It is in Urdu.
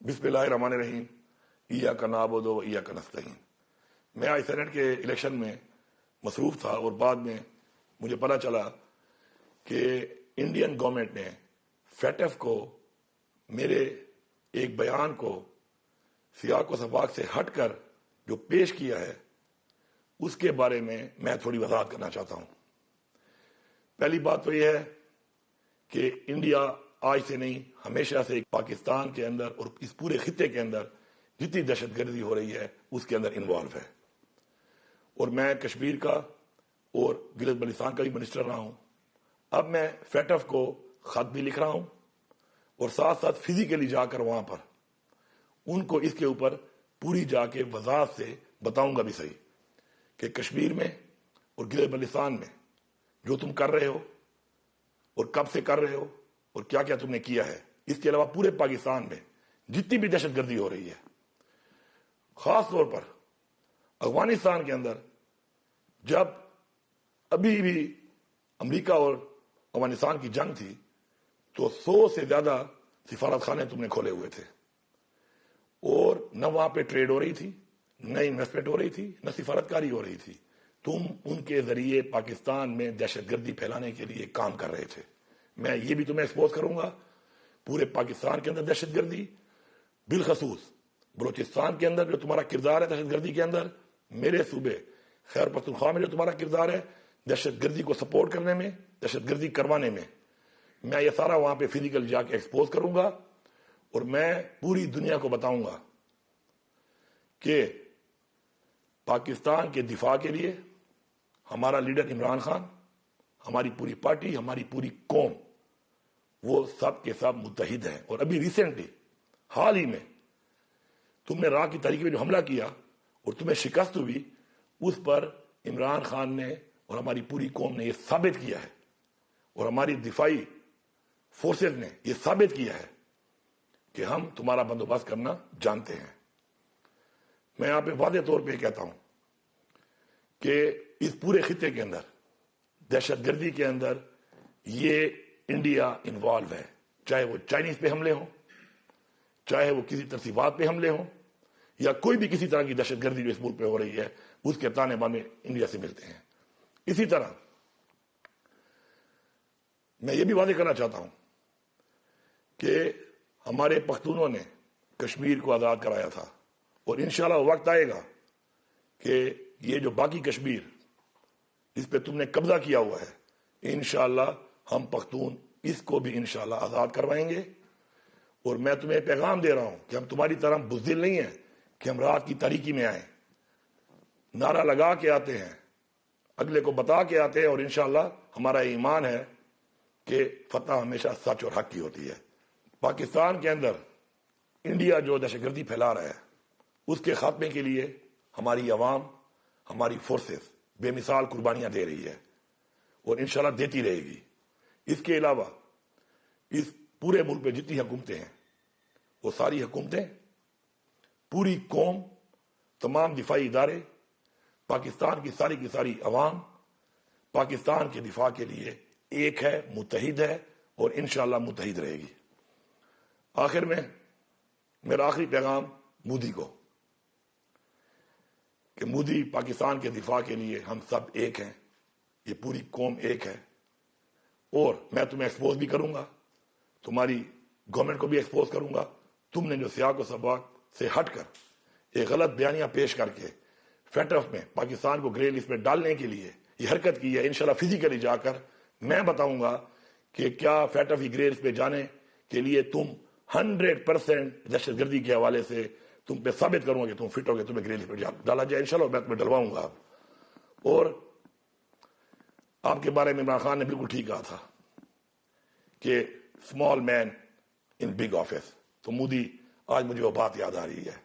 بسم اللہ الرحمن الرحیم ایاک نعبد و ایاک نستعین۔ میں آج سینٹ کے الیکشن میں مصروف تھا اور بعد میں مجھے پتہ چلا کہ انڈین گورنمنٹ نے فیٹف کو میرے ایک بیان کو سیاق و سباق سے ہٹ کر جو پیش کیا ہے اس کے بارے میں تھوڑی وضاحت کرنا چاہتا ہوں۔ پہلی بات تو یہ ہے کہ انڈیا آج سے نہیں ہمیشہ سے پاکستان کے اندر اور اس پورے خطے کے اندر جتنی دہشت گردی ہو رہی ہے اس کے اندر انوالو ہے، اور میں کشمیر کا اور گلگت بلتستان کا بھی منسٹر رہا ہوں۔ اب میں فیٹف کو خط بھی لکھ رہا ہوں اور ساتھ ساتھ فزیکلی جا کر وہاں پر ان کو اس کے اوپر پوری جا کے وضاحت سے بتاؤں گا بھی صحیح کہ کشمیر میں اور گلگت بلتستان میں جو تم کر رہے ہو اور کب سے کر رہے ہو اور کیا کیا تم نے کیا ہے، اس کے علاوہ پورے پاکستان میں جتنی بھی دہشت گردی ہو رہی ہے، خاص طور پر افغانستان کے اندر جب ابھی بھی امریکہ اور افغانستان کی جنگ تھی تو 100 سے زیادہ سفارت خانے تم نے کھولے ہوئے تھے، اور نہ وہاں پہ ٹریڈ ہو رہی تھی، نہ انویسٹمنٹ ہو رہی تھی، نہ سفارتکاری ہو رہی تھی۔ تم ان کے ذریعے پاکستان میں دہشت گردی پھیلانے کے لیے کام کر رہے تھے۔ میں یہ بھی تمہیں ایکسپوز کروں گا، پورے پاکستان کے اندر دہشت گردی، بالخصوص بلوچستان کے اندر جو تمہارا کردار ہے دہشت گردی کے اندر، میرے صوبے خیبر پختونخوا میں جو تمہارا کردار ہے دہشت گردی کو سپورٹ کرنے میں، دہشت گردی کروانے میں یہ سارا وہاں پہ فزیکل جا کے ایکسپوز کروں گا، اور میں پوری دنیا کو بتاؤں گا کہ پاکستان کے دفاع کے لیے ہمارا لیڈر عمران خان، ہماری پوری پارٹی، ہماری پوری قوم، وہ سب کے سب متحد ہیں۔ اور ابھی ریسنٹلی حال ہی میں تم نے راہ کی تاریخی میں جو حملہ کیا اور تمہیں شکست ہوئی، اس پر عمران خان نے اور ہماری پوری قوم نے یہ ثابت کیا ہے، اور ہماری دفاعی فورسز نے یہ ثابت کیا ہے کہ ہم تمہارا بندوبست کرنا جانتے ہیں۔ میں یہاں پہ واضح طور پہ کہتا ہوں کہ اس پورے خطے کے اندر دہشت گردی کے اندر یہ انڈیا انوالو ہے، چاہے وہ چائنیز پہ حملے ہوں، چاہے وہ کسی ترتیبات پہ حملے ہوں، یا کوئی بھی کسی طرح کی دہشت گردی جو اس ملک پہ ہو رہی ہے اس کے تانے بانے انڈیا سے ملتے ہیں۔ اسی طرح میں یہ بھی واضح کرنا چاہتا ہوں کہ ہمارے پختونوں نے کشمیر کو آزاد کرایا تھا، اور انشاءاللہ وقت آئے گا کہ یہ جو باقی کشمیر جس پہ تم نے قبضہ کیا ہوا ہے، انشاءاللہ ہم پختون اس کو بھی انشاءاللہ آزاد کروائیں گے۔ اور میں تمہیں پیغام دے رہا ہوں کہ ہم تمہاری طرح بزدل نہیں ہیں کہ ہم رات کی تاریکی میں آئیں، نعرہ لگا کے آتے ہیں، اگلے کو بتا کے آتے ہیں، اور انشاءاللہ ہمارا ایمان ہے کہ فتح ہمیشہ سچ اور حق کی ہوتی ہے۔ پاکستان کے اندر انڈیا جو دہشت گردی پھیلا رہا ہے اس کے خاتمے کے لیے ہماری عوام، ہماری فورسز بے مثال قربانیاں دے رہی ہے، اور انشاءاللہ دیتی رہے گی۔ اس کے علاوہ اس پورے ملک پہ جتنی حکومتیں ہیں وہ ساری حکومتیں، پوری قوم، تمام دفاعی ادارے، پاکستان کی ساری عوام پاکستان کے دفاع کے لیے ایک ہے، متحد ہے، اور انشاءاللہ متحد رہے گی۔ آخر میں میرا آخری پیغام مودی کو کہ مودی، پاکستان کے دفاع کے لیے ہم سب ایک ہیں، یہ پوری قوم ایک ہے، اور میں تمہیں ایکسپوز بھی کروں گا، تمہاری گورنمنٹ کو بھی ایکسپوز کروں گا۔ تم نے جو سیاق و سباق سے ہٹ کر ایک غلط بیانیہ پیش کر کے فیٹف میں پاکستان کو گرے لسٹ میں ڈالنے کے لیے یہ حرکت کی ہے، انشاءاللہ فزیکلی جا کر میں بتاؤں گا کہ کیا فیٹف کی گرے لسٹ پہ جانے کے لیے تم 100% دہشت گردی کے حوالے سے تم پہ ثابت کروں گا کہ تم فٹ ہو گے، تمہیں گرے لسٹ پہ ڈالا جائے، انشاءاللہ میں تمہیں ڈلواؤں گا۔ اور آپ کے بارے میں عمران خان نے بالکل ٹھیک کہا تھا کہ small man in big office, تو مودی آج مجھے وہ بات یاد آ رہی ہے۔